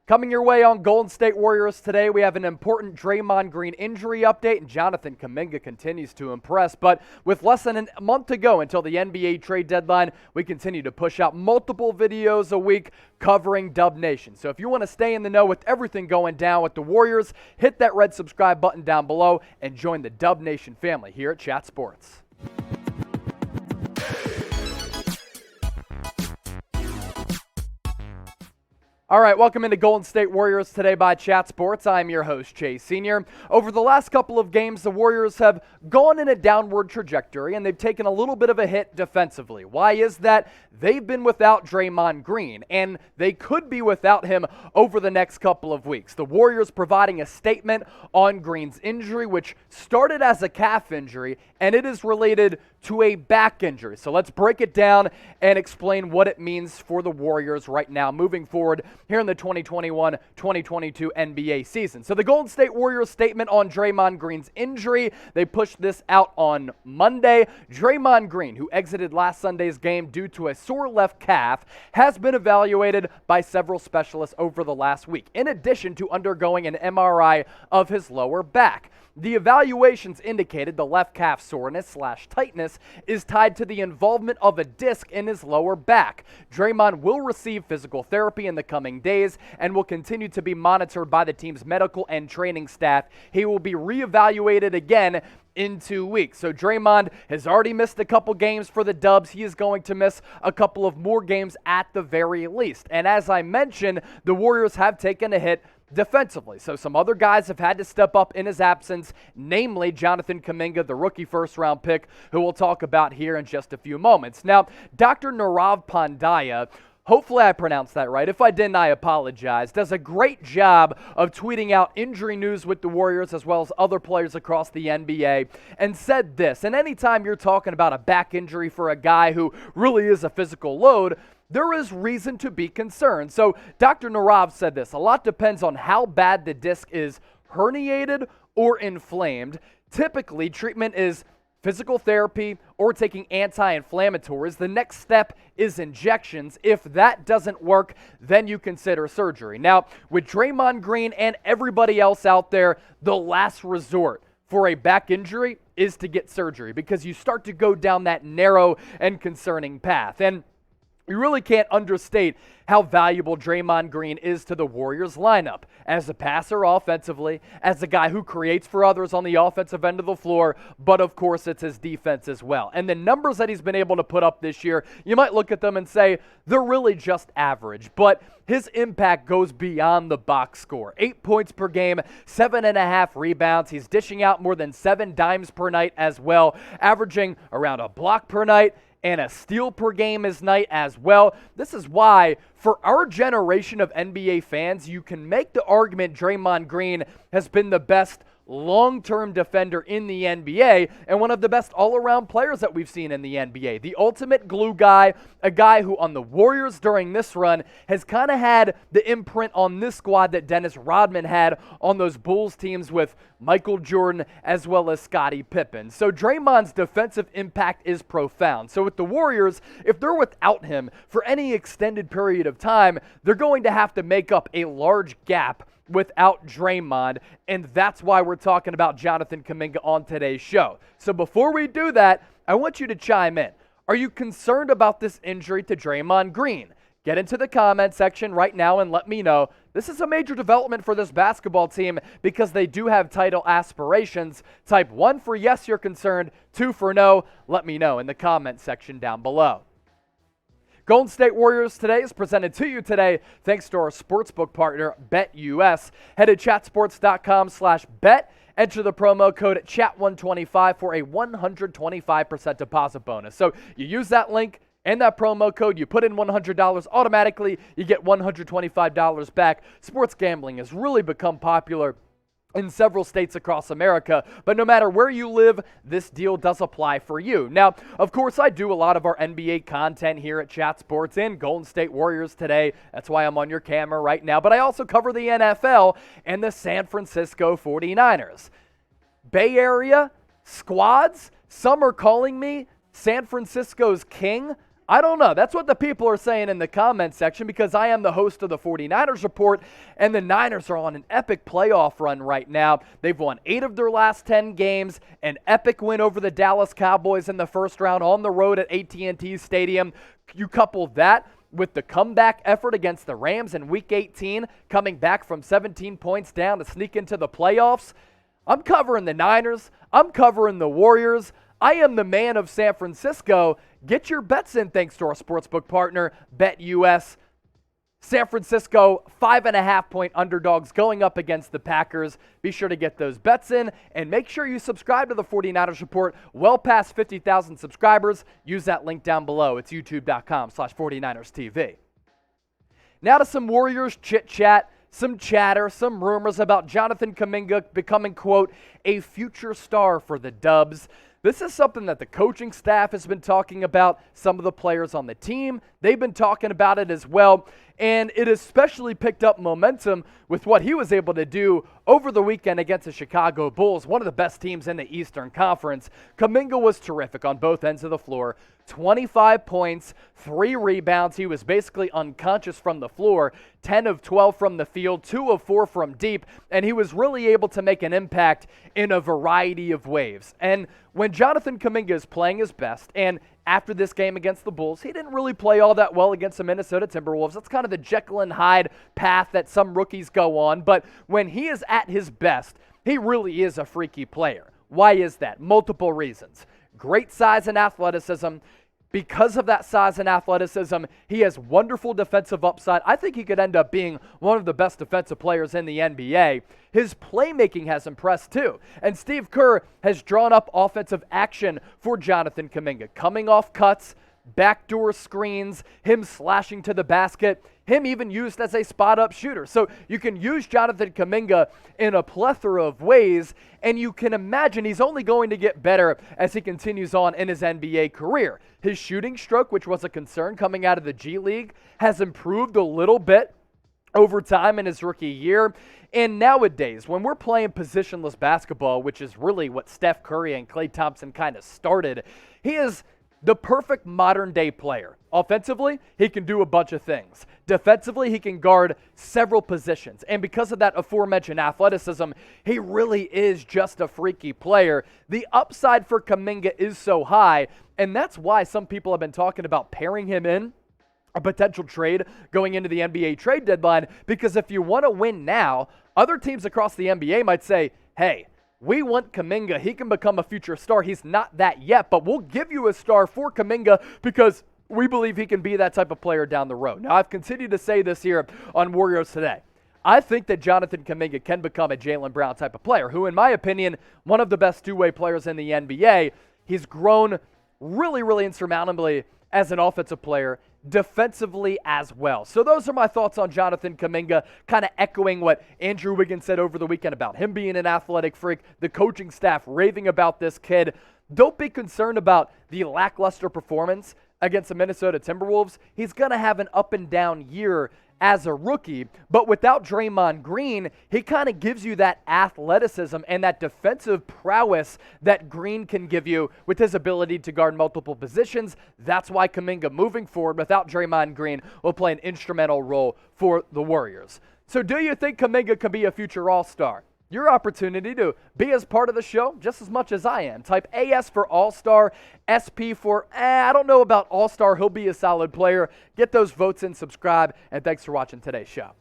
Coming your way on Golden State Warriors today, we have an important Draymond Green injury update, and Jonathan Kuminga continues to impress. But with less than a month to go until the NBA trade deadline, we continue to push out multiple videos a week covering Dub Nation. So if you want to stay in the know with everything going down with the Warriors, hit that red subscribe button down below and join the Dub Nation family here at Chat Sports. All right, welcome into Golden State Warriors today by Chat Sports. I'm your host, Chase Sr. Over the last couple of games, the Warriors have gone in a downward trajectory, and they've taken a little bit of a hit defensively. Why is that? They've been without Draymond Green, and they could be without him over the next couple of weeks. The Warriors providing a statement on Green's injury, which started as a calf injury, and it is related to a back injury. So let's break it down and explain what it means for the Warriors right now moving forward here in the 2021-2022 NBA season. So the Golden State Warriors statement on Draymond Green's injury, they pushed this out on Monday. Draymond Green, who exited last Sunday's game due to a sore left calf, has been evaluated by several specialists over the last week, in addition to undergoing an MRI of his lower back. The evaluations indicated the left calf soreness/tightness is tied to the involvement of a disc in his lower back. Draymond will receive physical therapy in the coming days and will continue to be monitored by the team's medical and training staff. He will be reevaluated again in 2 weeks. So Draymond has already missed a couple games for the Dubs. He is going to miss a couple of more games at the very least. And as I mentioned, the Warriors have taken a hit defensively. So some other guys have had to step up in his absence, namely Jonathan Kuminga, the rookie first-round pick, who we'll talk about here in just a few moments. Now, Dr. Nirav Pandya, hopefully I pronounced that right. If I didn't, I apologize. Does a great job of tweeting out injury news with the Warriors as well as other players across the NBA, and said this: and anytime you're talking about a back injury for a guy who really is a physical load, there is reason to be concerned. So Dr. Nirav said this: a lot depends on how bad the disc is herniated or inflamed. Typically, treatment is physical therapy or taking anti-inflammatories. The next step is injections. If that doesn't work, then you consider surgery. Now, with Draymond Green and everybody else out there, the last resort for a back injury is to get surgery, because you start to go down that narrow and concerning path. And you really can't understate how valuable Draymond Green is to the Warriors lineup as a passer offensively, as a guy who creates for others on the offensive end of the floor, but of course it's his defense as well. And the numbers that he's been able to put up this year, you might look at them and say they're really just average, but his impact goes beyond the box score. 8 points per game, 7.5 rebounds. He's dishing out more than 7 dimes per night as well, averaging around a block per night and a steal per game his night as well. This is why, for our generation of NBA fans, you can make the argument Draymond Green has been the best long-term defender in the NBA and one of the best all-around players that we've seen in the NBA. The ultimate glue guy, a guy who on the Warriors during this run has kind of had the imprint on this squad that Dennis Rodman had on those Bulls teams with Michael Jordan as well as Scottie Pippen. So Draymond's defensive impact is profound. So with the Warriors, if they're without him for any extended period of time, they're going to have to make up a large gap without Draymond, and that's why we're talking about Jonathan Kuminga on today's show. So before we do that, I want you to chime in. Are you concerned about this injury to Draymond Green? Get into the comment section right now and let me know. This is a major development for this basketball team because they do have title aspirations. Type 1 for yes, you're concerned, 2 for no. Let me know in the comment section down below. Golden State Warriors today is presented to you today thanks to our sportsbook partner, BetUS. Head to chatsports.com/bet. Enter the promo code CHAT125 for a 125% deposit bonus. So you use that link and that promo code, you put in $100, automatically you get $125 back. Sports gambling has really become popular in several states across America, but no matter where you live, this deal does apply for you. Now, of course, I do a lot of our NBA content here at Chat Sports and Golden State Warriors today. That's why I'm on your camera right now, but I also cover the NFL and the San Francisco 49ers. Bay Area squads, some are calling me San Francisco's king. I don't know. That's what the people are saying in the comments section because I am the host of the 49ers Report, and the Niners are on an epic playoff run right now. They've won 8 of their last 10 games, an epic win over the Dallas Cowboys in the first round on the road at AT&T Stadium. You couple that with the comeback effort against the Rams in Week 18, coming back from 17 points down to sneak into the playoffs. I'm covering the Niners. I'm covering the Warriors. I am the man of San Francisco. Get your bets in thanks to our sportsbook partner, BetUS. San Francisco, 5.5-point underdogs going up against the Packers. Be sure to get those bets in, and make sure you subscribe to the 49ers Report well past 50,000 subscribers. Use that link down below. It's youtube.com/49erstv. Now to some Warriors chit-chat, some chatter, some rumors about Jonathan Kuminga becoming, quote, a future star for the Dubs. This is something that the coaching staff has been talking about. Some of the players on the team, they've been talking about it as well. And it especially picked up momentum with what he was able to do over the weekend against the Chicago Bulls, one of the best teams in the Eastern Conference. Kuminga was terrific on both ends of the floor. 25 points, 3 rebounds. He was basically unconscious from the floor, 10 of 12 from the field, 2 of 4 from deep, and he was really able to make an impact in a variety of ways. And when Jonathan Kuminga is playing his best, and after this game against the Bulls, he didn't really play all that well against the Minnesota Timberwolves. That's kind of the Jekyll and Hyde path that some rookies go on, but when he is at his best, he really is a freaky player. Why is that? Multiple reasons. Great size and athleticism. Because of that size and athleticism, he has wonderful defensive upside. I think he could end up being one of the best defensive players in the NBA. His playmaking has impressed too. And Steve Kerr has drawn up offensive action for Jonathan Kuminga, coming off cuts, backdoor screens, him slashing to the basket, him even used as a spot-up shooter. So you can use Jonathan Kuminga in a plethora of ways, and you can imagine he's only going to get better as he continues on in his NBA career. His shooting stroke, which was a concern coming out of the G League, has improved a little bit over time in his rookie year. And nowadays, when we're playing positionless basketball, which is really what Steph Curry and Klay Thompson kind of started, he is the perfect modern-day player. Offensively, he can do a bunch of things. Defensively, he can guard several positions. And because of that aforementioned athleticism, he really is just a freaky player. The upside for Kuminga is so high, and that's why some people have been talking about pairing him in a potential trade going into the NBA trade deadline, because if you want to win now, other teams across the NBA might say, hey, we want Kuminga. He can become a future star. He's not that yet, but we'll give you a star for Kuminga because we believe he can be that type of player down the road. Now, I've continued to say this here on Warriors Today. I think that Jonathan Kuminga can become a Jaylen Brown type of player who, in my opinion, one of the best two-way players in the NBA. He's grown really, really insurmountably as an offensive player, defensively as well. So those are my thoughts on Jonathan Kuminga, kind of echoing what Andrew Wiggins said over the weekend about him being an athletic freak, the coaching staff raving about this kid. Don't be concerned about the lackluster performance against the Minnesota Timberwolves. He's going to have an up and down year as a rookie, but without Draymond Green, he kind of gives you that athleticism and that defensive prowess that Green can give you with his ability to guard multiple positions. That's why Kuminga, moving forward without Draymond Green, will play an instrumental role for the Warriors. So do you think Kuminga could be a future All-Star? Your opportunity to be as part of the show just as much as I am. Type AS for All-Star, SP for, I don't know about All-Star. He'll be a solid player. Get those votes in, subscribe, and thanks for watching today's show.